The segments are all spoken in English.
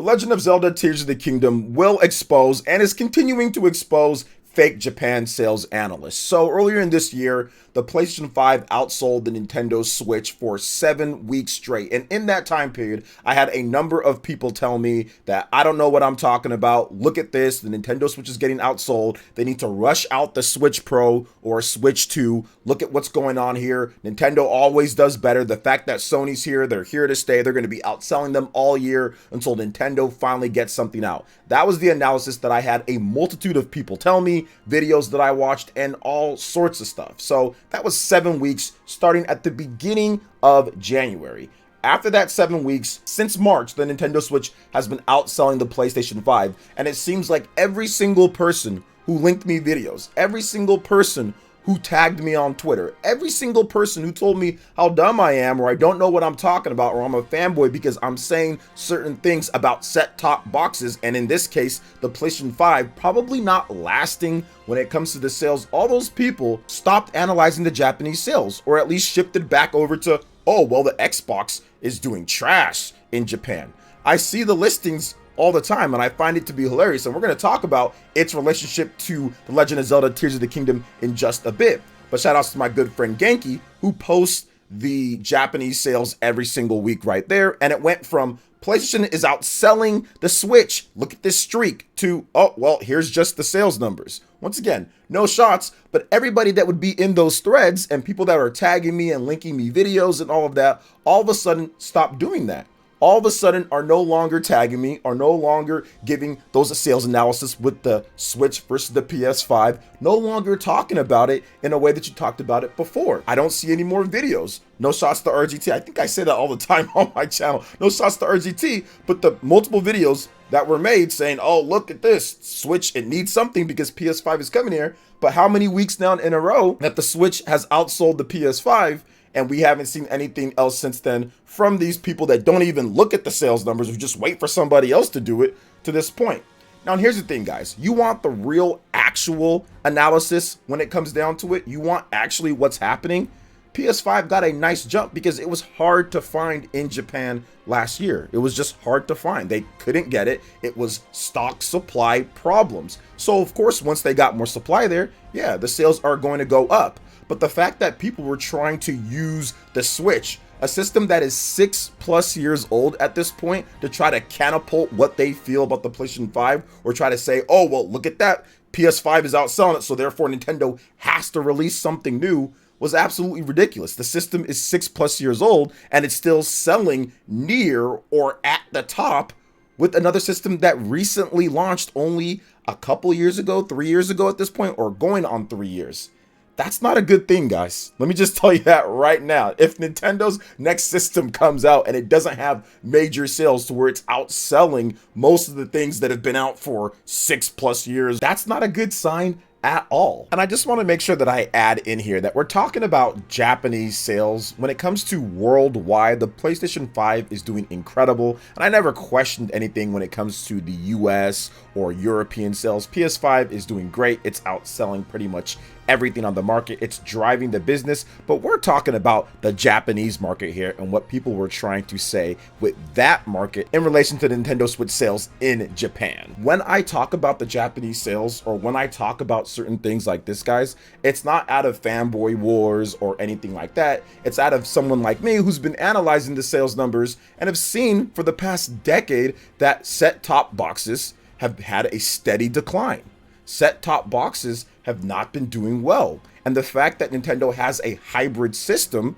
The Legend of Zelda Tears of the Kingdom will expose and is continuing to expose fake Japan sales analysts. So earlier in this year, the PlayStation 5 outsold the Nintendo Switch for 7 weeks straight. And in that time period, I had a number of people tell me that I don't know what I'm talking about. Look at this. The Nintendo Switch is getting outsold. They need to rush out the Switch Pro or Switch 2. Look at what's going on here. Nintendo always does better. The fact that Sony's here, they're here to stay. They're going to be outselling them all year until Nintendo finally gets something out. That was the analysis that I had a multitude of people tell me, videos that I watched, and all sorts of stuff. So that was 7 weeks starting at the beginning of January. After that 7 weeks, since March, the Nintendo Switch has been outselling the PlayStation 5, and it seems like every single person who linked me videos, every single person who tagged me on Twitter, every single person who told me how dumb I am, or I don't know what I'm talking about, or I'm a fanboy because I'm saying certain things about set-top boxes, and in this case, the PlayStation 5 probably not lasting when it comes to the sales. All those people stopped analyzing the Japanese sales, or at least shifted back over to, oh, well, the Xbox is doing trash in Japan. I see the listings all the time, and I find it to be hilarious, and we're going to talk about its relationship to The Legend of Zelda Tears of the Kingdom in just a bit. But shout outs to my good friend Genki, who posts the Japanese sales every single week right there, and it went from PlayStation is outselling the Switch, look at this streak, to, oh, well, here's just the sales numbers. Once again, no shots, but everybody that would be in those threads and people that are tagging me and linking me videos and all of that, all of a sudden stopped doing that. All of a sudden are no longer tagging me, are no longer giving those sales analysis with the Switch versus the PS5, no longer talking about it in a way that you talked about it before. I don't see any more videos. No shots to RGT. I think I say that all the time on my channel. No shots to RGT, but the multiple videos that were made saying, oh, look at this Switch, it needs something because PS5 is coming here. But how many weeks now in a row that the Switch has outsold the PS5? And we haven't seen anything else since then from these people that don't even look at the sales numbers, who just wait for somebody else to do it to this point. Now, here's the thing, guys. You want the real, actual analysis when it comes down to it. You want actually what's happening. PS5 got a nice jump because it was hard to find in Japan last year. It was just hard to find. They couldn't get it. It was stock supply problems. So, of course, once they got more supply there, yeah, the sales are going to go up. But the fact that people were trying to use the Switch, a system that is 6+ years old at this point, to try to catapult what they feel about the PlayStation 5, or try to say, oh, well, look at that, PS5 is outselling it, so therefore Nintendo has to release something new, was absolutely ridiculous. The system is 6+ years old, and it's still selling near or at the top with another system that recently launched only a couple years ago, 3 years ago at this point, or going on 3 years. That's not a good thing, guys. Let me just tell you that right now. If Nintendo's next system comes out and it doesn't have major sales to where it's outselling most of the things that have been out for 6+ years, that's not a good sign at all. And I just want to make sure that I add in here that we're talking about Japanese sales. When it comes to worldwide, the PlayStation 5 is doing incredible, and I never questioned anything when it comes to the US or European sales. PS5 is doing great. It's outselling pretty much everything on the market. It's driving the business, but we're talking about the Japanese market here and what people were trying to say with that market in relation to the Nintendo Switch sales in Japan. When I talk about the Japanese sales, or when I talk about certain things like this, guys, it's not out of fanboy wars or anything like that. It's out of someone like me who's been analyzing the sales numbers and have seen for the past decade that set-top boxes have had a steady decline. Set-top boxes have not been doing well. And the fact that Nintendo has a hybrid system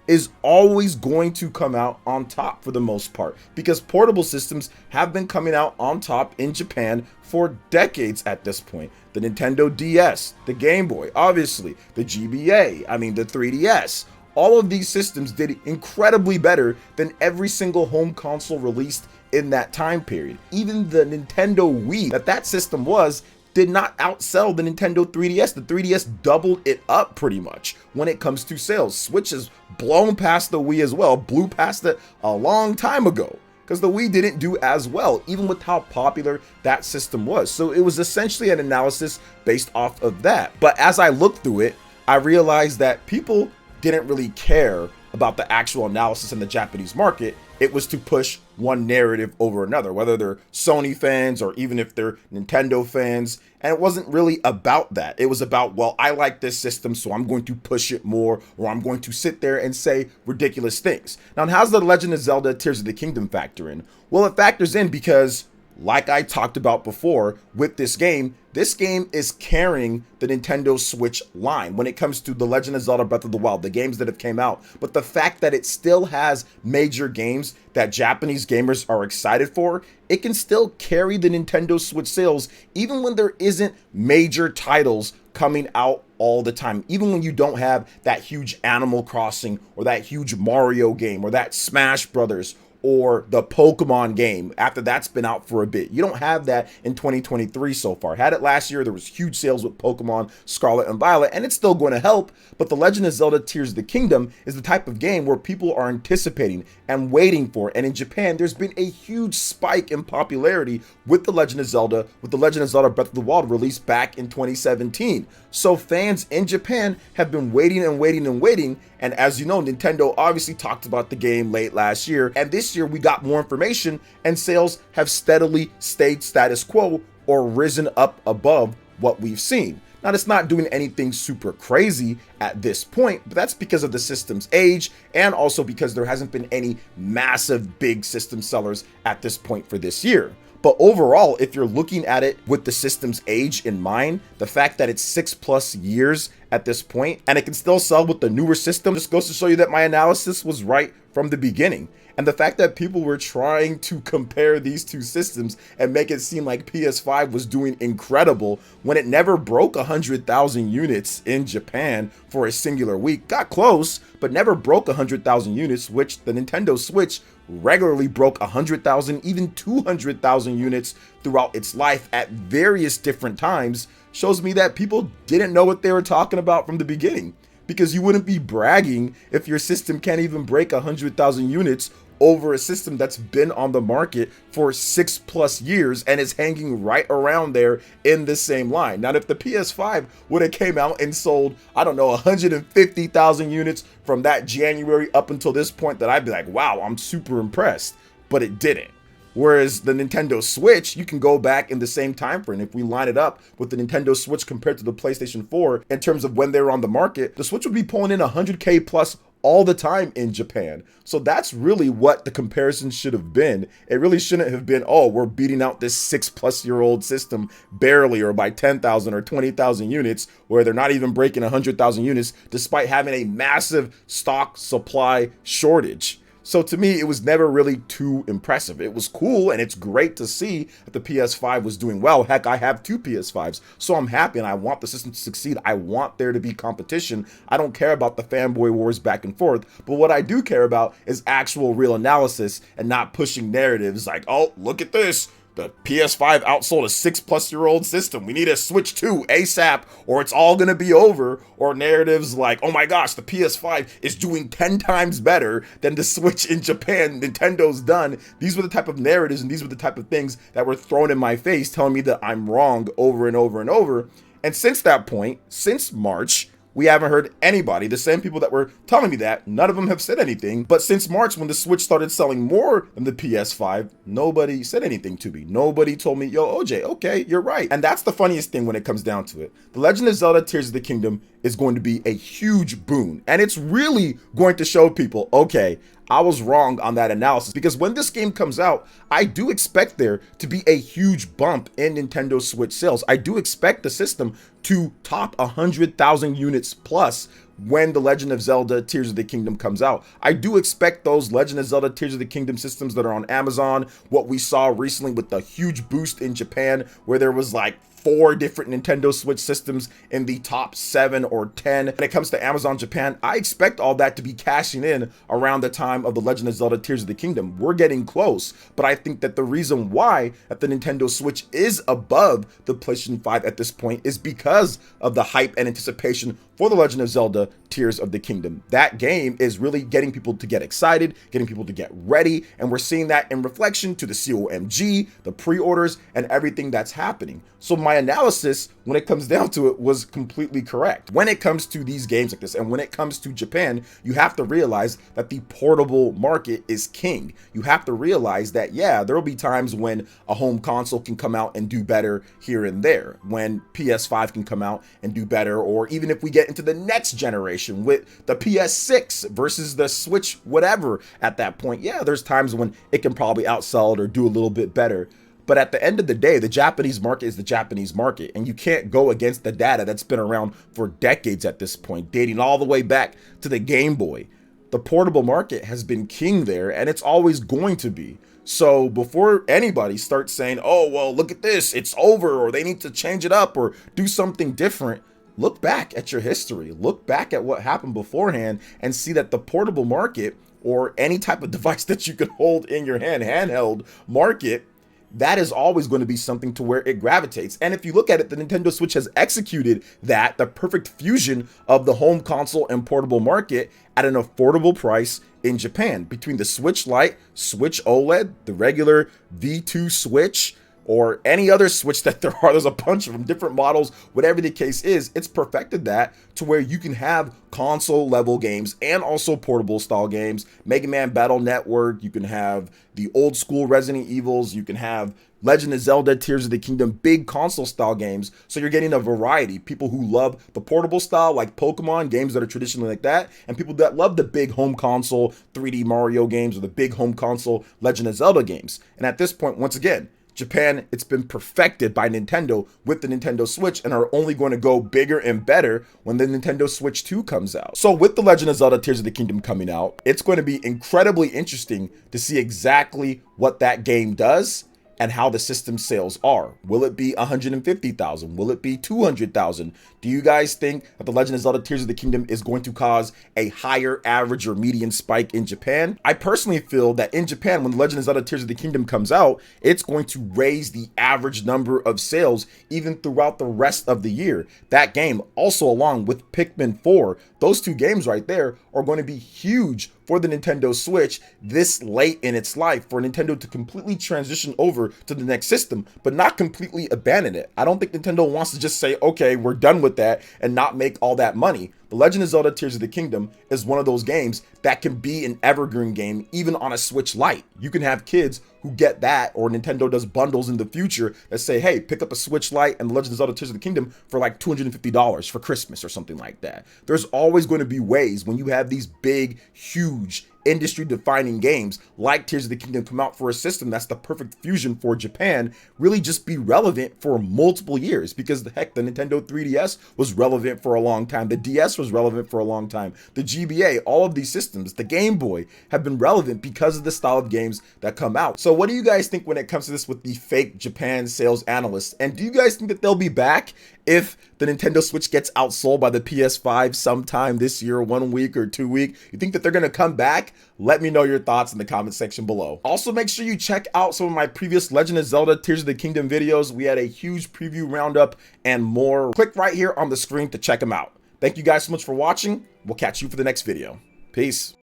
is always going to come out on top for the most part, because portable systems have been coming out on top in Japan for decades at this point. The Nintendo DS, the Game Boy, obviously, the GBA, the 3DS. All of these systems did incredibly better than every single home console released in that time period. Even the Nintendo Wii that system was did not outsell the Nintendo 3DS. The 3DS doubled it up pretty much when it comes to sales. Switch has blown past the Wii as well, blew past it a long time ago, because the Wii didn't do as well, even with how popular that system was. So it was essentially an analysis based off of that. But as I looked through it, I realized that people didn't really care about the actual analysis in the Japanese market. It was to push one narrative over another, whether they're Sony fans or even if they're Nintendo fans. And it wasn't really about that. It was about, well, I like this system, so I'm going to push it more, or I'm going to sit there and say ridiculous things. Now, how's the Legend of Zelda Tears of the Kingdom factor in? Well, it factors in because, like I talked about before with this game is carrying the Nintendo Switch line when it comes to The Legend of Zelda Breath of the Wild, the games that have came out. But the fact that it still has major games that Japanese gamers are excited for, it can still carry the Nintendo Switch sales even when there isn't major titles coming out all the time. Even when you don't have that huge Animal Crossing or that huge Mario game or that Smash Brothers or the Pokemon game after that's been out for a bit. You don't have that in 2023 so far. Had it last year, there was huge sales with Pokemon Scarlet and Violet, and it's still going to help, but The Legend of Zelda Tears of the Kingdom is the type of game where people are anticipating and waiting for, and in Japan, there's been a huge spike in popularity with The Legend of Zelda, with The Legend of Zelda Breath of the Wild released back in 2017. So fans in Japan have been waiting and waiting and waiting, and as you know, Nintendo obviously talked about the game late last year, and this year we got more information, and sales have steadily stayed status quo or risen up above what we've seen. Now, it's not doing anything super crazy at this point, but that's because of the system's age and also because there hasn't been any massive big system sellers at this point for this year. But overall, if you're looking at it with the system's age in mind, the fact that it's 6+ years at this point and it can still sell with the newer system just goes to show you that my analysis was right from the beginning. And the fact that people were trying to compare these two systems and make it seem like PS5 was doing incredible when it never broke 100,000 units in Japan for a singular week. Got close, but never broke 100,000 units, which the Nintendo Switch regularly broke 100,000, even 200,000 units throughout its life at various different times, shows me that people didn't know what they were talking about from the beginning. Because you wouldn't be bragging if your system can't even break 100,000 units over a system that's been on the market for 6+ years and is hanging right around there in the same line. Now, if the PS5 would have came out and sold, I don't know, 150,000 units from that January up until this point, that I'd be like, wow, I'm super impressed, but it didn't. Whereas the Nintendo Switch, you can go back in the same time frame. If we line it up with the Nintendo Switch compared to the PlayStation 4 in terms of when they were on the market, the Switch would be pulling in 100K plus all the time in Japan. So that's really what the comparison should have been. It really shouldn't have been, oh, we're beating out this 6+ year old system barely or by 10,000 or 20,000 units, where they're not even breaking 100,000 units despite having a massive stock supply shortage. So to me, it was never really too impressive. It was cool and it's great to see that the PS5 was doing well. Heck, I have 2 PS5s, so I'm happy and I want the system to succeed. I want there to be competition. I don't care about the fanboy wars back and forth, but what I do care about is actual real analysis and not pushing narratives like, oh, look at this. The PS5 outsold a 6+ year old system. We need a Switch 2 ASAP or it's all gonna be over. Or narratives like, oh my gosh, the PS5 is doing 10 times better than the Switch in Japan. Nintendo's done. These were the type of narratives and these were the type of things that were thrown in my face telling me that I'm wrong over and over and over. And since that point, since March, we haven't heard anybody, the same people that were telling me that, none of them have said anything. But since March, when the Switch started selling more than the PS5, nobody said anything to me. Nobody told me, yo, OJ, okay, you're right. And that's the funniest thing when it comes down to it. The Legend of Zelda Tears of the Kingdom is going to be a huge boon. And it's really going to show people, okay, I was wrong on that analysis, because when this game comes out, I do expect there to be a huge bump in Nintendo Switch sales. I do expect the system to top 100,000 units plus when The Legend of Zelda Tears of the Kingdom comes out. I do expect those Legend of Zelda Tears of the Kingdom systems that are on Amazon, what we saw recently with the huge boost in Japan, where there was like 4 different Nintendo Switch systems in the top 7 or 10. When it comes to Amazon Japan, I expect all that to be cashing in around the time of The Legend of Zelda Tears of the Kingdom. We're getting close, but I think that the reason why that the Nintendo Switch is above the PlayStation 5 at this point is because of the hype and anticipation for The Legend of Zelda Tears of the Kingdom. That game is really getting people to get excited, getting people to get ready, and we're seeing that in reflection to the COMG, the pre-orders, and everything that's happening. So my analysis, when it comes down to it, was completely correct. When it comes to these games like this, and when it comes to Japan, you have to realize that the portable market is king. You have to realize that, yeah, there will be times when a home console can come out and do better here and there, when PS5 can come out and do better, or even if we get into the next generation with the PS6 versus the Switch, whatever, at that point, yeah, there's times when it can probably outsell it or do a little bit better. But at the end of the day, the Japanese market is the Japanese market, and you can't go against the data that's been around for decades at this point, dating all the way back to the Game Boy. The portable market has been king there, and it's always going to be. So before anybody starts saying, oh, well, look at this, it's over, or they need to change it up or do something different, look back at your history, look back at what happened beforehand, and see that the portable market, or any type of device that you can hold in your hand, handheld market, that is always going to be something to where it gravitates. And if you look at it, the Nintendo Switch has executed that, the perfect fusion of the home console and portable market at an affordable price in Japan. Between the Switch Lite, Switch OLED, the regular V2 Switch, or any other Switch that there are, there's a bunch of them, different models, whatever the case is, it's perfected that to where you can have console level games and also portable style games. Mega Man Battle Network, you can have the old school Resident Evils, you can have Legend of Zelda Tears of the Kingdom, big console style games. So you're getting a variety. People who love the portable style, like Pokemon, games that are traditionally like that, and people that love the big home console 3D Mario games or the big home console Legend of Zelda games. And at this point, once again, Japan, it's been perfected by Nintendo with the Nintendo Switch, and are only going to go bigger and better when the Nintendo Switch 2 comes out. So with the Legend of Zelda Tears of the Kingdom coming out, it's going to be incredibly interesting to see exactly what that game does and how the system sales are. Will it be 150,000? Will it be 200,000? Do you guys think that the Legend of Zelda Tears of the Kingdom is going to cause a higher average or median spike in Japan? I personally feel that in Japan, when the Legend of Zelda Tears of the Kingdom comes out, it's going to raise the average number of sales even throughout the rest of the year. That game, also along with Pikmin 4, those two games right there are going to be huge for the Nintendo Switch this late in its life, for Nintendo to completely transition over to the next system, but not completely abandon it. I don't think Nintendo wants to just say, okay, we're done with that and not make all that money. The Legend of Zelda Tears of the Kingdom is one of those games that can be an evergreen game even on a Switch Lite. You can have kids who get that, or Nintendo does bundles in the future that say, hey, pick up a Switch Lite and The Legend of Zelda Tears of the Kingdom for like $250 for Christmas or something like that. There's always going to be ways when you have these big, huge, industry-defining games like Tears of the Kingdom come out for a system that's the perfect fusion for Japan, really just be relevant for multiple years. Because heck, the Nintendo 3DS was relevant for a long time, the DS was relevant for a long time, the GBA, all of these systems, the Game Boy, have been relevant because of the style of games that come out. So what do you guys think when it comes to this with the fake Japan sales analysts? And do you guys think that they'll be back if the Nintendo Switch gets outsold by the PS5 sometime this year, 1 week or 2 week? You think that they're going to come back? Let me know your thoughts in the comment section below. Also, make sure you check out some of my previous Legend of Zelda Tears of the Kingdom videos. We had a huge preview roundup and more. Click right here on the screen to check them out. Thank you guys so much for watching. We'll catch you for the next video. Peace.